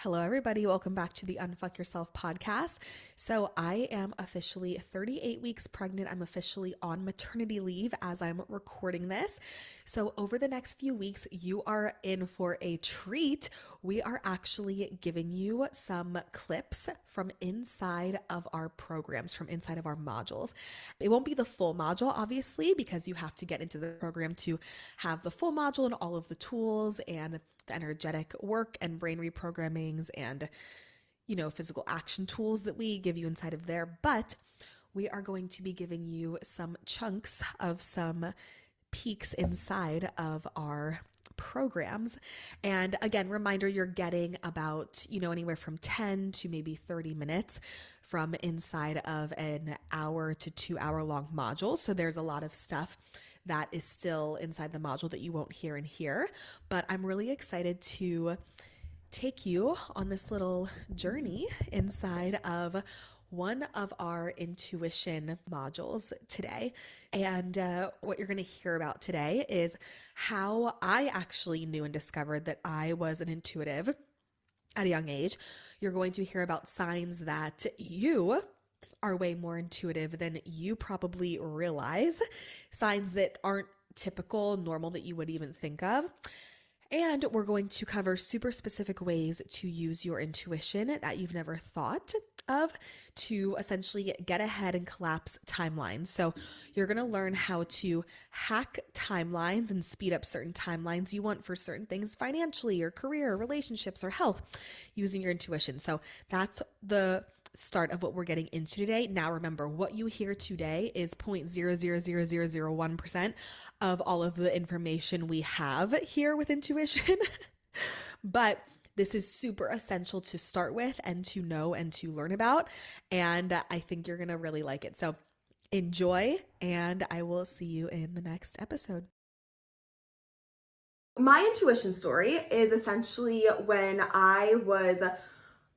Hello, everybody. Welcome back to the Unfuck Yourself podcast. So I am officially 38 weeks pregnant. I'm officially on maternity leave as I'm recording this. So over the next few weeks, you are in for a treat. We are actually giving you some clips from inside of our programs, from inside of our modules. It won't be the full module, obviously, because you have to get into the program to have the full module and all of the tools and the energetic work and brain reprogrammings and, physical action tools that we give you inside of there. But we are going to be giving you some chunks of some peeks inside of our programs. And again, reminder, you're getting about, anywhere from 10 to maybe 30 minutes from inside of an hour to 2 hour long module. So there's a lot of stuff that is still inside the module that you won't hear in here. But I'm really excited to take you on this little journey inside of one of our intuition modules today. And what you're going to hear about today is how I actually knew and discovered that I was an intuitive at a young age. You're going to hear about signs that you are way more intuitive than you probably realize, signs that aren't typical, normal, that you would even think of. And we're going to cover super specific ways to use your intuition that you've never thought of to essentially get ahead and collapse timelines. So you're going to learn how to hack timelines and speed up certain timelines you want for certain things financially or career, relationships, or health using your intuition. So that's the start of what we're getting into today. Now remember, what you hear today is 0.000001% of all of the information we have here with intuition. But this is super essential to start with and to know and to learn about. And I think you're going to really like it. So enjoy, and I will see you in the next episode. My intuition story is essentially when I was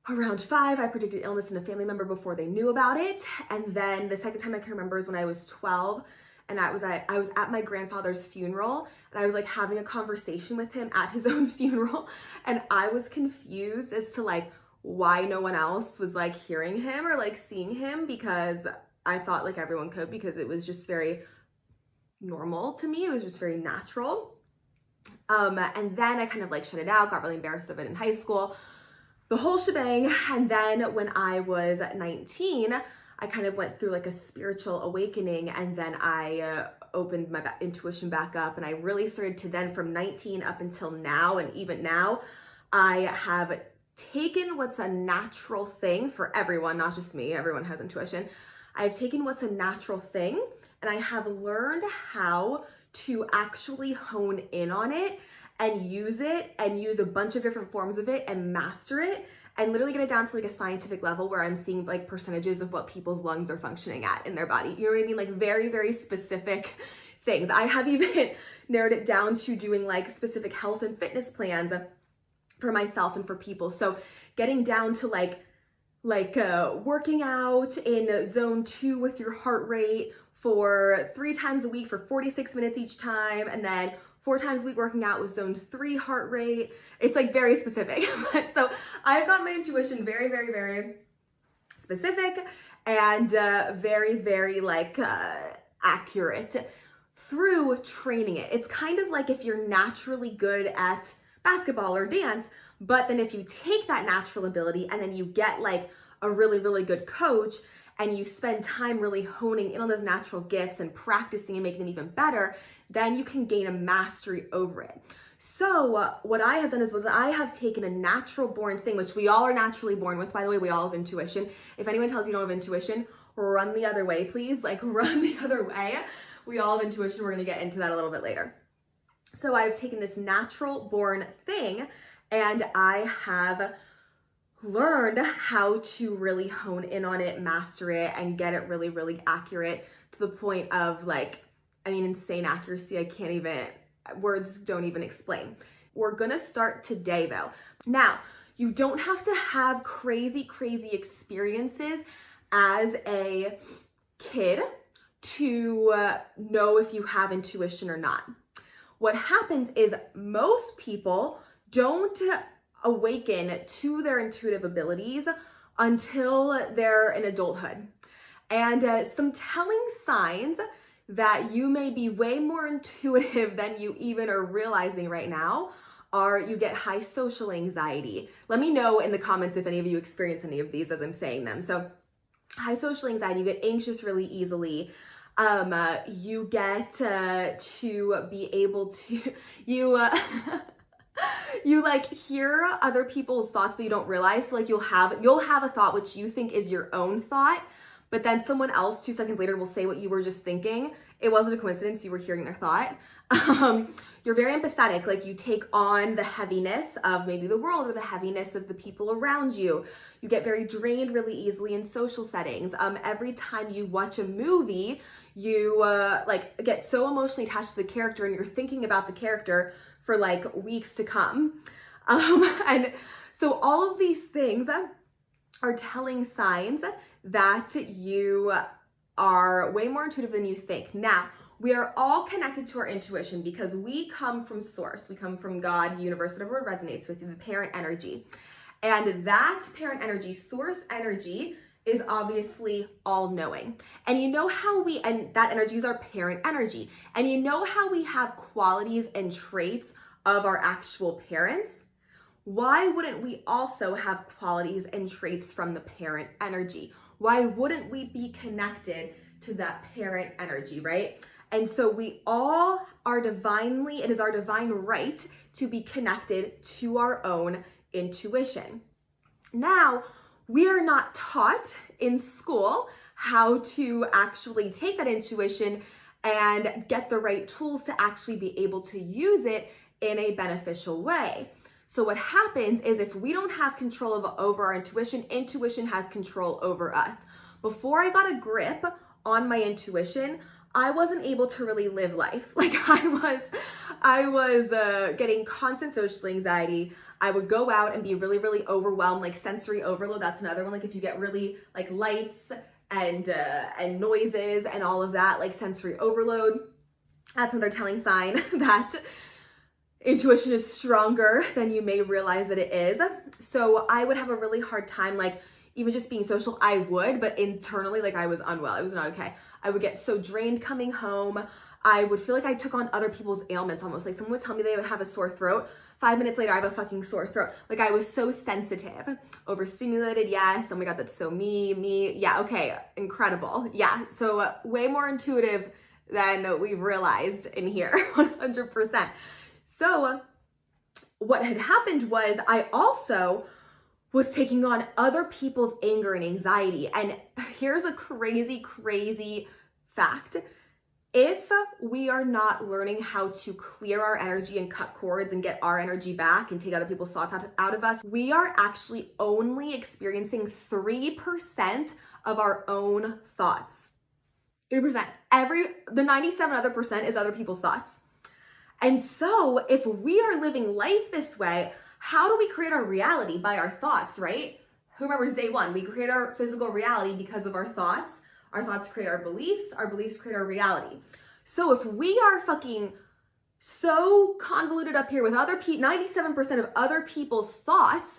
around 5, I predicted illness in a family member before they knew about it. And then the second time I can remember is when I was 12, and I was at my grandfather's funeral, and I was like having a conversation with him at his own funeral, and I was confused as to like why no one else was like hearing him or like seeing him, because I thought like everyone could, because it was just very normal to me. It was just very natural. And then I kind of like shut it out, got really embarrassed of it in high school, the whole shebang. And then when I was 19, I kind of went through like a spiritual awakening, and then I opened my intuition back up, and I really started to then, from 19 up until now, and even now, I have taken what's a natural thing for everyone, not just me, everyone has intuition. I've taken what's a natural thing, and I have learned how to actually hone in on it and use it, and use a bunch of different forms of it and master it, and literally get it down to like a scientific level where I'm seeing like percentages of what people's lungs are functioning at in their body. You know what I mean? Like very, very specific things. I have even narrowed it down to doing like specific health and fitness plans for myself and for people. So getting down to like working out in zone 2 with your heart rate for 3 times a week for 46 minutes each time, and then 4 times a week working out with zone 3 heart rate. It's like very specific. So I've got my intuition very, very, very specific and very, very like accurate through training it. It's kind of like if you're naturally good at basketball or dance, but then if you take that natural ability and then you get like a really, really good coach, and you spend time really honing in on those natural gifts and practicing and making them even better, then you can gain a mastery over it. So what I have done is I have taken a natural born thing, which we all are naturally born with, by the way. We all have intuition. If anyone tells you don't have intuition, run the other way, please. Like, run the other way. We all have intuition. We're going to get into that a little bit later. So I've taken this natural born thing, and I have learned how to really hone in on it, master it, and get it really, really accurate to the point of like, I mean, insane accuracy. I can't even, words don't even explain. We're gonna start today though. Now, you don't have to have crazy, crazy experiences as a kid to know if you have intuition or not. What happens is most people don't awaken to their intuitive abilities until they're in adulthood. And some telling signs that you may be way more intuitive than you even are realizing right now are you get high social anxiety. Let me know in the comments if any of you experience any of these as I'm saying them. So high social anxiety, you get anxious really easily. You get to be able to, you like hear other people's thoughts, but you don't realize. So like you'll have a thought which you think is your own thought, but then someone else 2 seconds later will say what you were just thinking. It wasn't a coincidence, you were hearing their thought. You're very empathetic, like you take on the heaviness of maybe the world or the heaviness of the people around you. You get very drained really easily in social settings. Every time you watch a movie, you like get so emotionally attached to the character and you're thinking about the character for like weeks to come. And so all of these things are telling signs that you are way more intuitive than you think. Now, we are all connected to our intuition because we come from source. We come from God, universe, whatever resonates with you, the parent energy. And that parent energy, source energy, is obviously all-knowing. And you know how and that energy is our parent energy. And you know how we have qualities and traits of our actual parents? Why wouldn't we also have qualities and traits from the parent energy? Why wouldn't we be connected to that parent energy, right? And so we all are it is our divine right to be connected to our own intuition. Now, we are not taught in school how to actually take that intuition and get the right tools to actually be able to use it in a beneficial way. So what happens is if we don't have control over our intuition, intuition has control over us. Before I got a grip on my intuition, I wasn't able to really live life. Like I was getting constant social anxiety. I would go out and be really, really overwhelmed, like sensory overload. That's another one. Like if you get really like lights and noises and all of that, like sensory overload, that's another telling sign that intuition is stronger than you may realize that it is. So I would have a really hard time, like even just being social, but internally, like I was unwell. I was not okay. I would get so drained coming home. I would feel like I took on other people's ailments almost. Like someone would tell me they would have a sore throat. 5 minutes later, I have a fucking sore throat. Like I was so sensitive, overstimulated. Yes. Oh my God, that's so me. Yeah. Okay. Incredible. Yeah. So way more intuitive than we realized in here, 100%. So what had happened was I also was taking on other people's anger and anxiety. And here's a crazy, crazy fact. If we are not learning how to clear our energy and cut cords and get our energy back and take other people's thoughts out of us, we are actually only experiencing 3% of our own thoughts. 3%. The 97 other percent is other people's thoughts. And so if we are living life this way, how do we create our reality? By our thoughts, right? Who remembers day one? We create our physical reality because of our thoughts. Our thoughts create our beliefs create our reality. So if we are fucking so convoluted up here with 97% of other people's thoughts,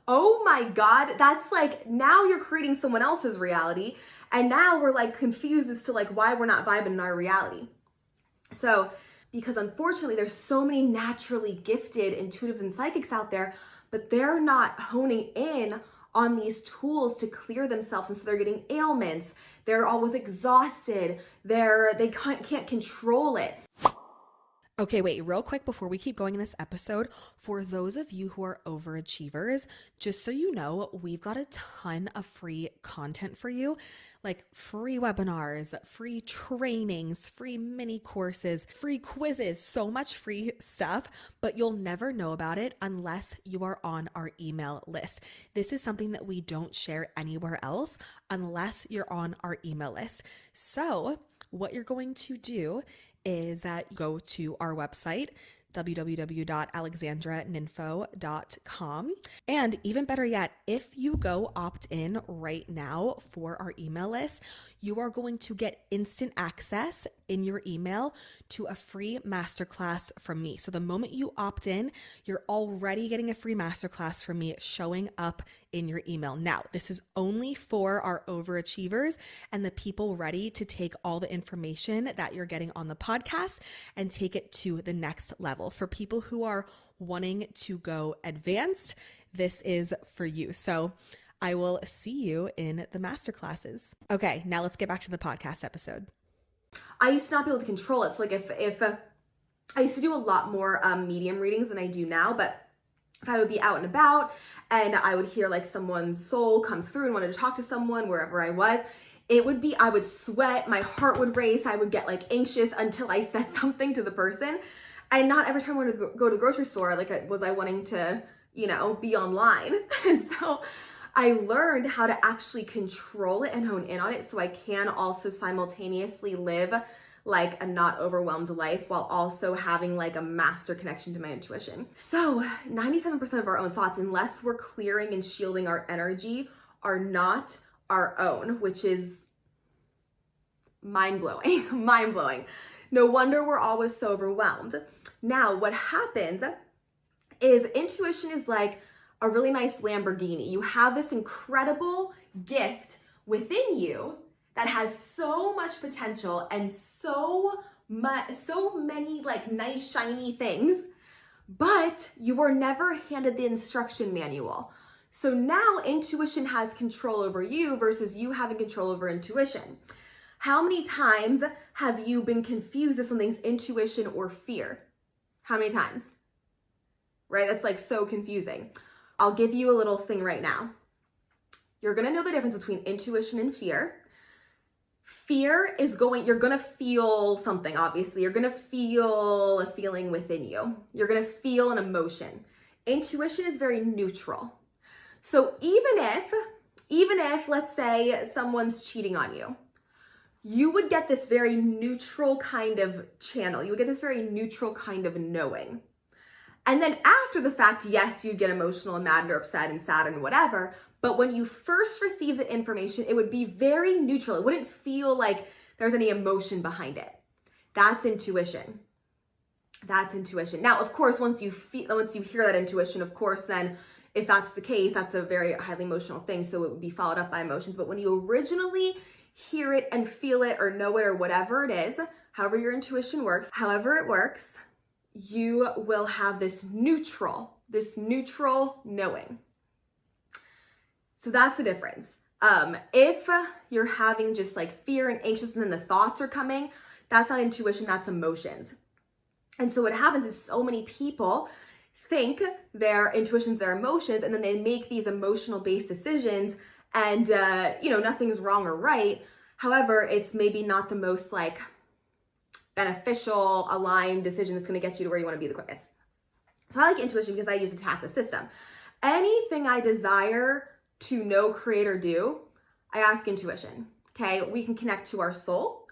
oh my God, that's like, now you're creating someone else's reality. And now we're like confused as to like why we're not vibing in our reality. So, because unfortunately there's so many naturally gifted intuitives and psychics out there, but they're not honing in on these tools to clear themselves. And so they're getting ailments. They're always exhausted. They can't control it. Okay, wait, real quick before we keep going in this episode, for those of you who are overachievers, just so you know, we've got a ton of free content for you, like free webinars, free trainings, free mini courses, free quizzes, so much free stuff, but you'll never know about it unless you are on our email list. This is something that we don't share anywhere else unless you're on our email list. So what you're going to do is that go to our website, www.alexandraninfo.com. And even better yet, if you go opt in right now for our email list, you are going to get instant access in your email to a free masterclass from me. So the moment you opt in, you're already getting a free masterclass from me showing up in your email. Now, this is only for our overachievers and the people ready to take all the information that you're getting on the podcast and take it to the next level. For people who are wanting to go advanced, this is for you. So I will see you in the masterclasses. Okay, now let's get back to the podcast episode. I used to not be able to control it. So like if I used to do a lot more medium readings than I do now, but if I would be out and about and I would hear like someone's soul come through and wanted to talk to someone wherever I was, I would sweat, my heart would race, I would get like anxious until I said something to the person. And not every time I wanted to go to the grocery store, was I wanting to, be online. And so I learned how to actually control it and hone in on it so I can also simultaneously live like a not overwhelmed life while also having like a master connection to my intuition. So 97% of our own thoughts, unless we're clearing and shielding our energy, are not our own, which is mind-blowing, mind-blowing. No wonder we're always so overwhelmed. Now, what happens is intuition is like a really nice Lamborghini. You have this incredible gift within you that has so much potential and so many like nice shiny things, but you were never handed the instruction manual. So now intuition has control over you versus you having control over intuition. How many times have you been confused if something's intuition or fear? How many times? Right? That's like so confusing. I'll give you a little thing right now. You're gonna know the difference between intuition and fear. Fear is you're gonna feel something, obviously. You're gonna feel a feeling within you. You're gonna feel an emotion. Intuition is very neutral. So even if, let's say, someone's cheating on you, you would get this very neutral kind of channel. You would get this very neutral kind of knowing. And then after the fact, yes, you'd get emotional and mad or upset and sad and whatever. But when you first receive the information, it would be very neutral. It wouldn't feel like there's any emotion behind it. That's intuition. That's intuition. Now, of course, once you hear that intuition, of course, then if that's the case, that's a very highly emotional thing. So it would be followed up by emotions. But when you originally hear it and feel it or know it or whatever it is, however your intuition works, however it works, you will have this neutral knowing. So that's the difference. If you're having just like fear and anxious and then the thoughts are coming, that's not intuition, that's emotions. And so what happens is so many people think their intuition's their emotions, and then they make these emotional based decisions and, nothing's wrong or right. However, it's maybe not the most like beneficial, aligned decision that's going to get you to where you want to be the quickest. So I like intuition because I use it to hack the system. Anything I desire to know, create, or do, I ask intuition. Okay, we can connect to our soul.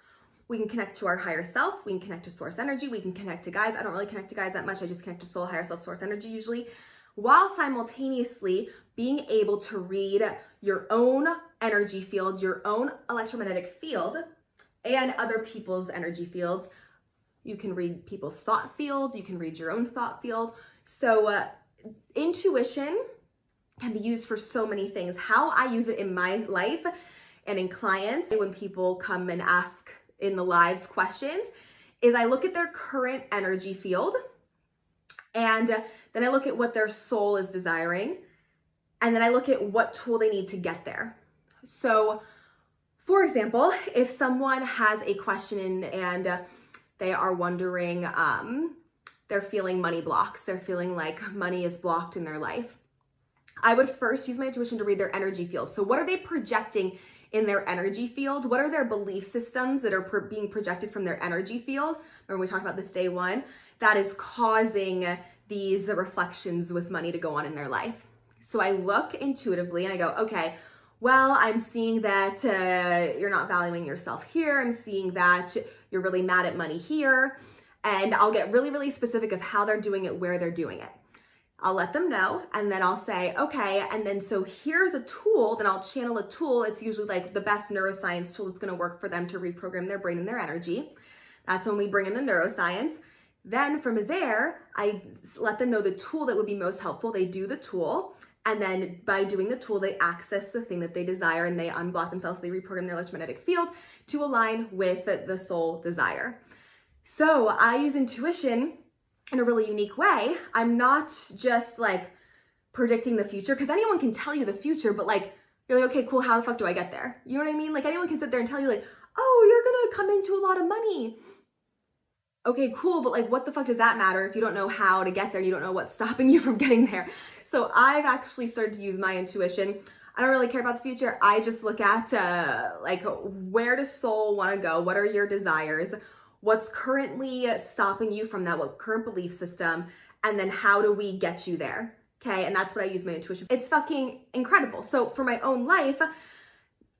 We can connect to our higher self. We can connect to source energy. We can connect to guides. I don't really connect to guides that much. I just connect to soul, higher self, source energy usually, while simultaneously being able to read your own energy field, your own electromagnetic field, and other people's energy fields. You can read people's thought fields. You can read your own thought field. So intuition can be used for so many things. How I use it in my life and in clients, when people come and ask in the lives questions, is I look at their current energy field, and then I look at what their soul is desiring, and then I look at what tool they need to get there. So for example, if someone has a question and they are wondering, they're feeling money blocks, they're feeling like money is blocked in their life, I would first use my intuition to read their energy field. So what are they projecting in their energy field? What are their belief systems that are being projected from their energy field? Remember we talked about this day one, that is causing these reflections with money to go on in their life. So I look intuitively and I go, okay, well, I'm seeing that you're not valuing yourself here. I'm seeing that you're really mad at money here. and I'll get really, really specific of how they're doing it, where they're doing it. I'll let them know, and then I'll say, okay, and then so here's a tool, then I'll channel a tool. It's usually like the best neuroscience tool that's gonna work for them to reprogram their brain and their energy. That's when we bring in the neuroscience. Then from there, I let them know the tool that would be most helpful. They do the tool, and then by doing the tool, they access the thing that they desire, and they unblock themselves, they reprogram their electromagnetic field to align with the soul desire. So I use intuition in a really unique way. I'm not just like predicting the future, because anyone can tell you the future, but like, you're like, okay, cool, how the fuck do I get there? You know what I mean? Like anyone can sit there and tell you like, oh, you're gonna come into a lot of money. Okay, cool, but like what the fuck does that matter if you don't know how to get there and you don't know what's stopping you from getting there? So I've actually started to use my intuition. I don't really care about the future. I just look at like, where does soul wanna go? What are your desires? What's currently stopping you from that? What current belief system? And then how do we get you there? Okay, and that's what I use my intuition. It's fucking incredible. So for my own life,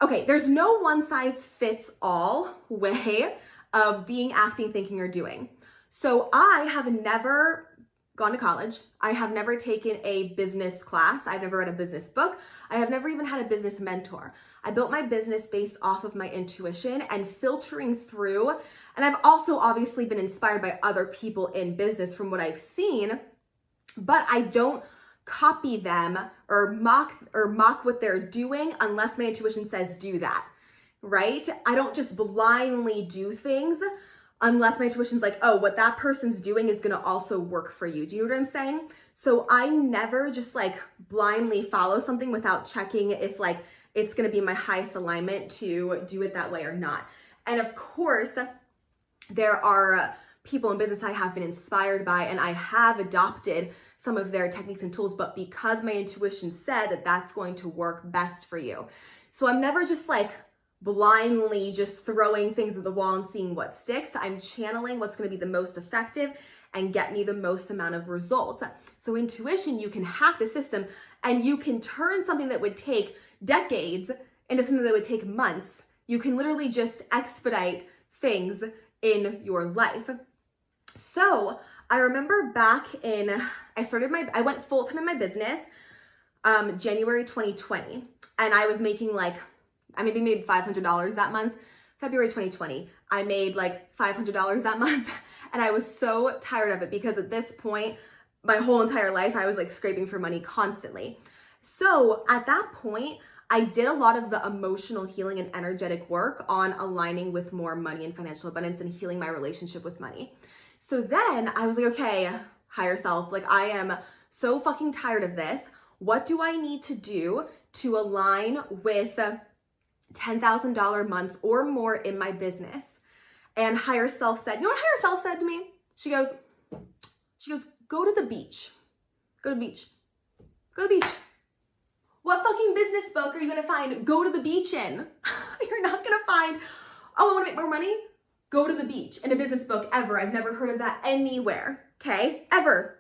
okay, there's no one size fits all way of being, acting, thinking, or doing. So I have never gone to college. I have never taken a business class. I've never read a business book. I have never even had a business mentor. I built my business based off of my intuition and filtering through. And I've also obviously been inspired by other people in business from what I've seen, but I don't copy them or mock what they're doing unless my intuition says do that, right? I don't just blindly do things unless my intuition's like, oh, what that person's doing is gonna also work for you. Do you know what I'm saying? So I never just like blindly follow something without checking if like it's gonna be my highest alignment to do it that way or not. And of course, there are people in business I have been inspired by, and I have adopted some of their techniques and tools, but because my intuition said that that's going to work best for you. So I'm never just like blindly just throwing things at the wall and seeing what sticks. I'm channeling what's going to be the most effective and get me the most amount of results. So intuition, you can hack the system and you can turn something that would take decades into something that would take months. You can literally just expedite things in your life. So I remember back in, I went full time in my business, January 2020, and I was making like, I maybe made $500 that month. February 2020, I made like $500 that month, and I was so tired of it because at this point, my whole entire life, I was like scraping for money constantly. So at that point, I did a lot of the emotional healing and energetic work on aligning with more money and financial abundance and healing my relationship with money. So then I was like, okay, higher self, like I am so fucking tired of this. What do I need to do to align with $10,000 months or more in my business? And higher self said, you know what higher self said to me? She goes, go to the beach. Go to the beach. Go to the beach. What fucking business book are you gonna find go to the beach in? You're not gonna find, oh, I wanna make more money? Go to the beach in a business book ever. I've never heard of that anywhere, okay? Ever.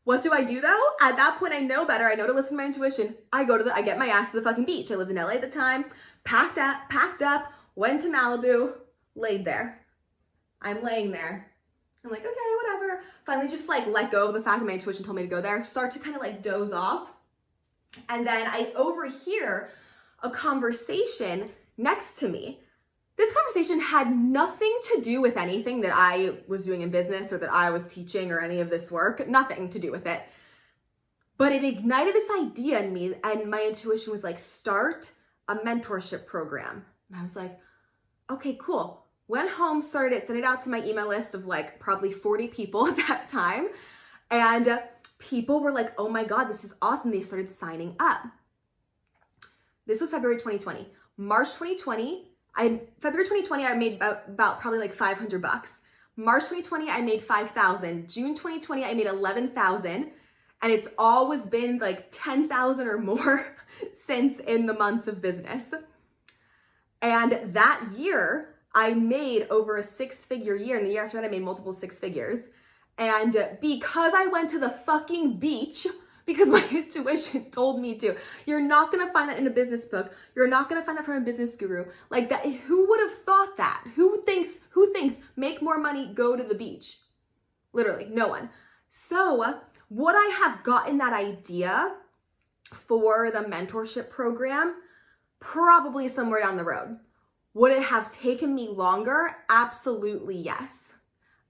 What do I do though? At that point, I know better. I know to listen to my intuition. I get my ass to the fucking beach. I lived in LA at the time, packed up, went to Malibu, laid there. I'm laying there. I'm like, okay, whatever. Finally just like let go of the fact that my intuition told me to go there. Start to kind of like doze off. And then I overhear a conversation next to me. This conversation had nothing to do with anything that I was doing in business or that I was teaching or any of this work, nothing to do with it. But it ignited this idea in me, and my intuition was like, start a mentorship program. And I was like, okay, cool. Went home, started it, sent it out to my email list of like probably 40 people at that time. And people were like, oh my God, this is awesome. They started signing up. This was February 2020. March 2020, February 2020, I made about probably like $500. March 2020, I made 5,000. June 2020, I made 11,000. And it's always been like 10,000 or more since in the months of business. And that year, I made over a 6-figure year. And the year after that, I made multiple 6 figures. And because I went to the fucking beach, because my intuition told me to. You're not gonna find that in a business book. You're not gonna find that from a business guru. Like that, who would have thought that? Who thinks make more money, go to the beach? Literally, no one. So would I have gotten that idea for the mentorship program? Probably somewhere down the road. Would it have taken me longer? Absolutely yes.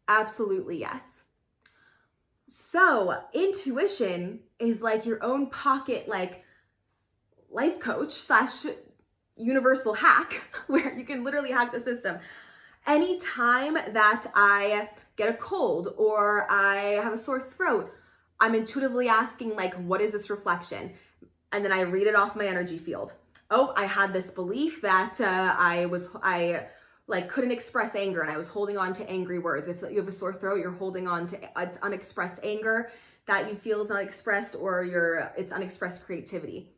Absolutely yes. So intuition is like your own pocket, like life coach / universal hack, where you can literally hack the system. Anytime that I get a cold or I have a sore throat, I'm intuitively asking, like, what is this reflection? And then I read it off my energy field. Oh, I had this belief that I couldn't express anger and I was holding on to angry words. If you have a sore throat, you're holding on to unexpressed anger that you feel is not expressed, or it's unexpressed creativity.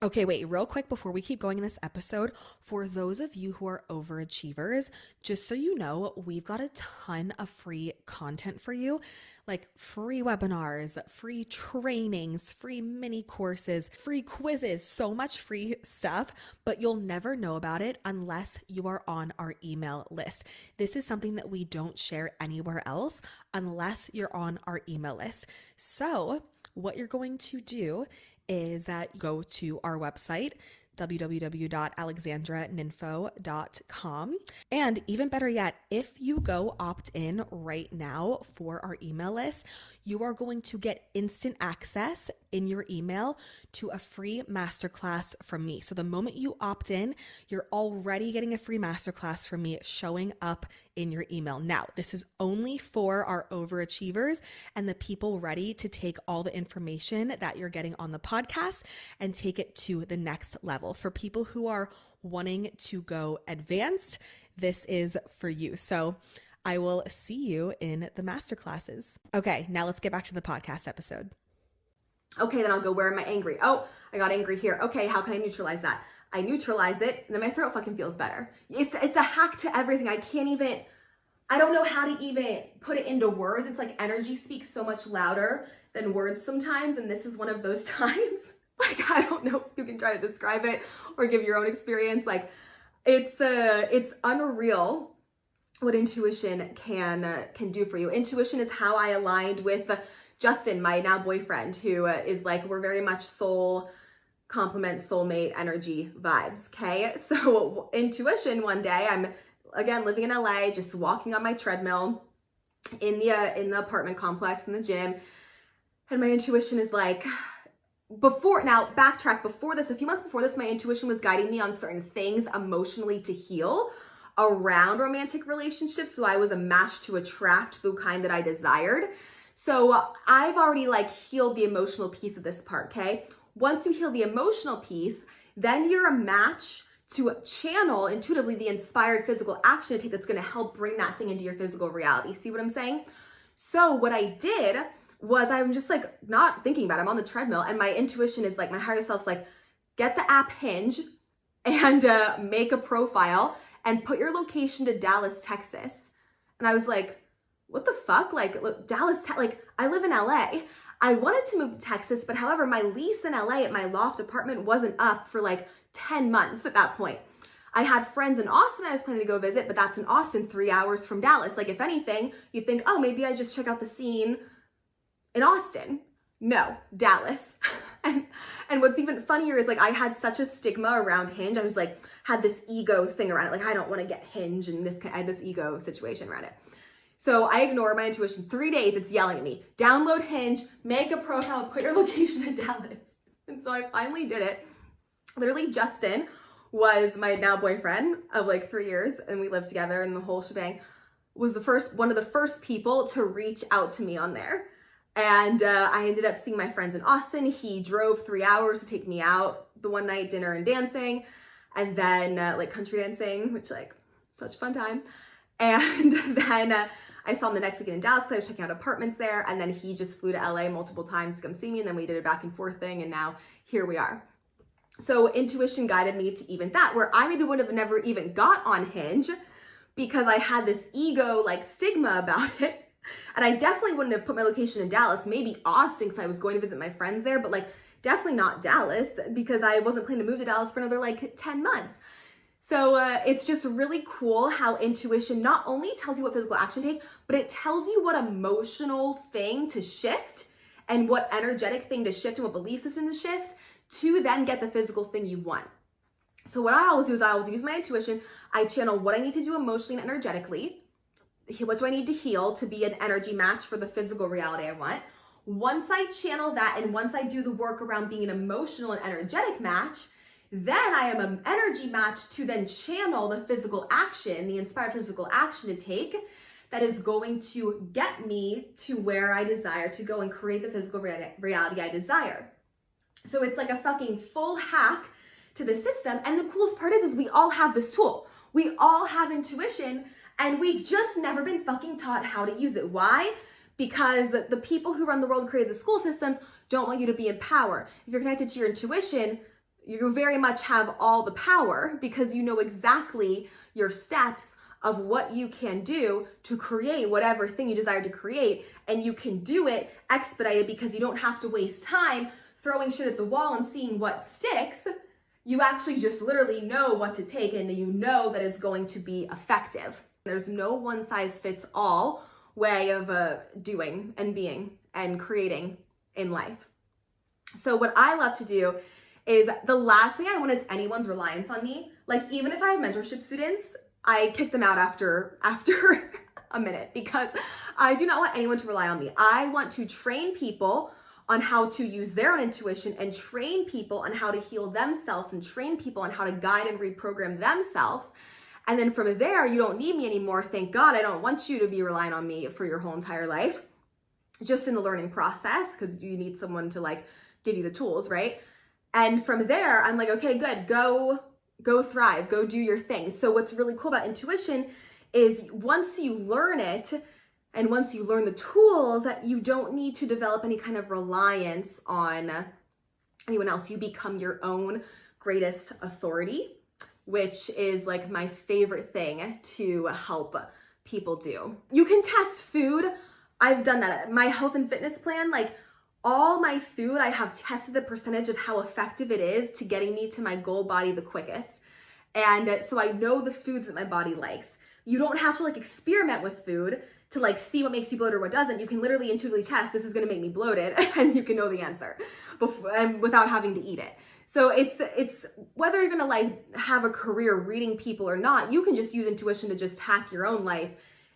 Okay, wait, real quick before we keep going in this episode, for those of you who are overachievers, just so you know, we've got a ton of free content for you, like free webinars, free trainings, free mini courses, free quizzes, so much free stuff, but you'll never know about it unless you are on our email list. This is something that we don't share anywhere else unless you're on our email list. So what you're going to do is that go to our website, www.alexandraninfo.com. And even better yet, if you go opt in right now for our email list, you are going to get instant access in your email to a free masterclass from me. So the moment you opt in, you're already getting a free masterclass from me showing up in your email. Now, this is only for our overachievers and the people ready to take all the information that you're getting on the podcast and take it to the next level. For people who are wanting to go advanced, this is for you. So I will see you in the masterclasses. Okay, now let's get back to the podcast episode. Okay, then I'll go, where am I angry? Oh, I got angry here. Okay, how can I neutralize that? I neutralize it, and then my throat fucking feels better. It's a hack to everything. I don't know how to even put it into words. It's like energy speaks so much louder than words sometimes, and this is one of those times. Like, I don't know if you can try to describe it or give your own experience. Like, it's unreal what intuition can do for you. Intuition is how I aligned with Justin, my now boyfriend, who is like, we're very much soul complement, soulmate energy vibes. Okay, so intuition, one day I'm again living in LA, just walking on my treadmill in the apartment complex in the gym, and my intuition is like, before this, a few months before this, my intuition was guiding me on certain things emotionally to heal around romantic relationships. So I was a match to attract the kind that I desired. So I've already like healed the emotional piece of this part, okay? Once you heal the emotional piece, then you're a match to channel intuitively the inspired physical action to take that's gonna help bring that thing into your physical reality. See what I'm saying? So what I did was, I'm just like not thinking about it. I'm on the treadmill and my intuition is like, my higher self's like, get the app Hinge and make a profile and put your location to Dallas, Texas. And I was like, what the fuck? Like, look, like I live in LA. I wanted to move to Texas, but however, my lease in LA at my loft apartment wasn't up for like 10 months at that point. I had friends in Austin I was planning to go visit, but that's in Austin, 3 hours from Dallas. Like, if anything, you'd think, oh, maybe I just check out the scene in Austin. No, Dallas. And what's even funnier is like, I had such a stigma around Hinge. I was like, had this ego thing around it. Like, I don't want to get Hinge, and I had this ego situation around it. So I ignored my intuition. 3 days, it's yelling at me, download Hinge, make a profile, put your location in Dallas. And so I finally did it. Literally, Justin was my now boyfriend of like 3 years, and we lived together, and the whole shebang, was one of the first people to reach out to me on there. And I ended up seeing my friends in Austin. He drove 3 hours to take me out the one night, dinner and dancing, and then like country dancing, which like such a fun time. And then I saw him the next weekend in Dallas because I was checking out apartments there. And then he just flew to LA multiple times to come see me. And then we did a back and forth thing. And now here we are. So intuition guided me to even that, where I maybe would have never even got on Hinge because I had this ego like stigma about it. And I definitely wouldn't have put my location in Dallas, maybe Austin, because I was going to visit my friends there, but like definitely not Dallas, because I wasn't planning to move to Dallas for another like 10 months. So it's just really cool how intuition not only tells you what physical action to take, but it tells you what emotional thing to shift and what energetic thing to shift and what belief system to shift to then get the physical thing you want. So what I always do is I always use my intuition. I channel what I need to do emotionally and energetically. What do I need to heal to be an energy match for the physical reality I want? Once I channel that and once I do the work around being an emotional and energetic match, then I am an energy match to then channel the physical action, the inspired physical action to take that is going to get me to where I desire to go and create the physical reality I desire. So it's like a fucking full hack to the system. And the coolest part is we all have this tool. We all have intuition, and we've just never been fucking taught how to use it. Why? Because the people who run the world and created the school systems don't want you to be in power. If you're connected to your intuition, you very much have all the power because you know exactly your steps of what you can do to create whatever thing you desire to create. And you can do it expedited because you don't have to waste time throwing shit at the wall and seeing what sticks. You actually just literally know what to take and you know that is going to be effective. There's no one size fits all way of doing and being and creating in life. So what I love to do is the last thing I want is anyone's reliance on me. Like even if I have mentorship students, I kick them out after a minute because I do not want anyone to rely on me. I want to train people on how to use their own intuition and train people on how to heal themselves and train people on how to guide and reprogram themselves. And then from there, you don't need me anymore. Thank God. I don't want you to be relying on me for your whole entire life, just in the learning process, because you need someone to like give you the tools, right? And from there, I'm like, okay, good, go thrive, go do your thing. So what's really cool about intuition is once you learn it and once you learn the tools, that you don't need to develop any kind of reliance on anyone else. You become your own greatest authority, which is like my favorite thing to help people do. You can test food. I've done that. My health and fitness plan, like all my food, I have tested the percentage of how effective it is to getting me to my goal body the quickest. And so I know the foods that my body likes. You don't have to like experiment with food to like see what makes you bloated or what doesn't. You can literally intuitively test, this is gonna make me bloated, and you can know the answer without having to eat it. So it's whether you're gonna like have a career reading people or not, you can just use intuition to just hack your own life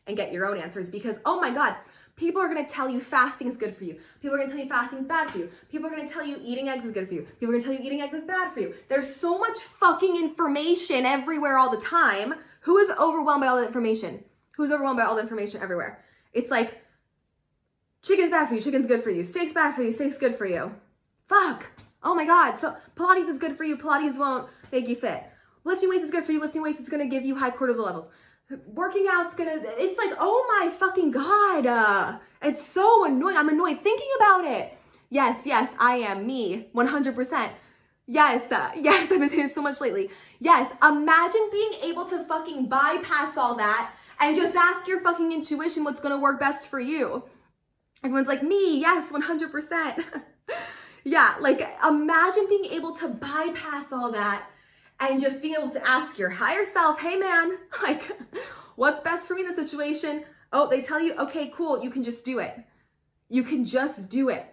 and get your own answers because, oh my God, people are going to tell you fasting is good for you. People are going to tell you fasting is bad for you. People are going to tell you eating eggs is good for you. People are going to tell you eating eggs is bad for you. There's so much fucking information everywhere all the time. Who is overwhelmed by all the information? Who's overwhelmed by all the information everywhere? It's like, chicken's bad for you. Chicken's good for you. Steak's bad for you. Steak's good for you. Fuck. Oh my God. So Pilates is good for you. Pilates won't make you fit. Lifting weights is good for you. Lifting weights is going to give you high cortisol levels. Working out's gonna, it's like, oh my fucking God. It's so annoying. I'm annoyed thinking about it. Yes, I am me, 100%. Yes, I've been saying this so much lately. Yes, imagine being able to fucking bypass all that and just ask your fucking intuition what's gonna work best for you. Everyone's like, me, yes, 100%. Yeah, like imagine being able to bypass all that and just being able to ask your higher self, hey man, like, what's best for me in this situation? Oh, they tell you, okay, cool, you can just do it. You can just do it.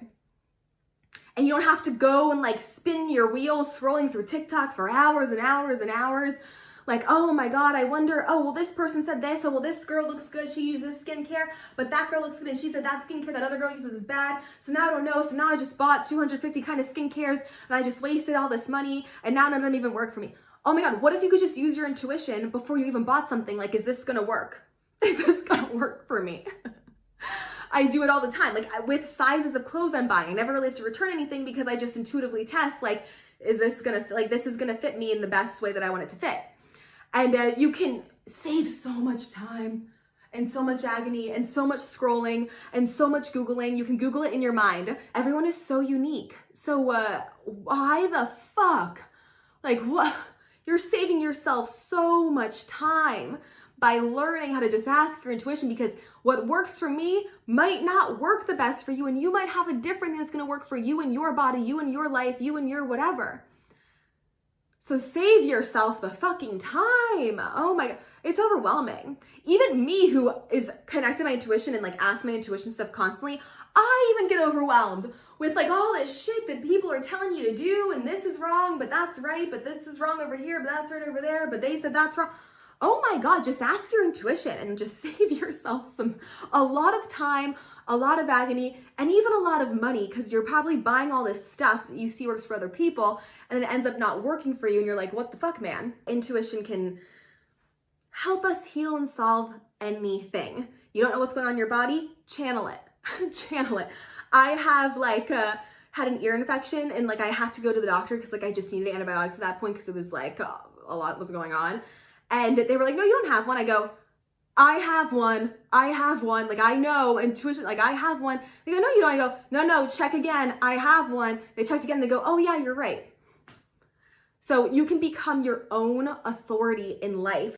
And you don't have to go and like spin your wheels scrolling through TikTok for hours and hours and hours. Like, oh my God, I wonder, oh, well, this person said this. Oh, well, this girl looks good. She uses skincare, but that girl looks good. And she said that skincare that other girl uses is bad. So now I don't know. So now I just bought 250 kind of skincares and I just wasted all this money. And now none of them even work for me. Oh my God, what if you could just use your intuition before you even bought something? Like, is this going to work? Is this going to work for me? I do it all the time. Like with sizes of clothes I'm buying, I never really have to return anything because I just intuitively test, like, is this going to, like, this is going to fit me in the best way that I want it to fit. And you can save so much time and so much agony and so much scrolling and so much Googling. You can Google it in your mind. Everyone is so unique. So why the fuck? Like what? You're saving yourself so much time by learning how to just ask your intuition, because what works for me might not work the best for you, and you might have a different thing that's going to work for you and your body, you and your life, you and your whatever. So save yourself the fucking time. Oh my God. It's overwhelming. Even me, who is connected to my intuition and like asks my intuition stuff constantly, I even get overwhelmed with like all this shit that people are telling you to do, and this is wrong, but that's right, but this is wrong over here, but that's right over there, but they said that's wrong. Oh my God, just ask your intuition and just save yourself a lot of time, a lot of agony, and even a lot of money, because you're probably buying all this stuff that you see works for other people, and it ends up not working for you, and you're like, what the fuck, man? Intuition can help us heal and solve anything. You don't know what's going on in your body? Channel it. Channel it. I have like had an ear infection, and like I had to go to the doctor because like I just needed antibiotics at that point because it was like a lot was going on. And they were like, no, you don't have one. I go, I have one. I have one. Like, I know intuition, like I have one. They go, no, you don't. I go, no, check again. I have one. They checked again. They go, oh yeah, you're right. So you can become your own authority in life.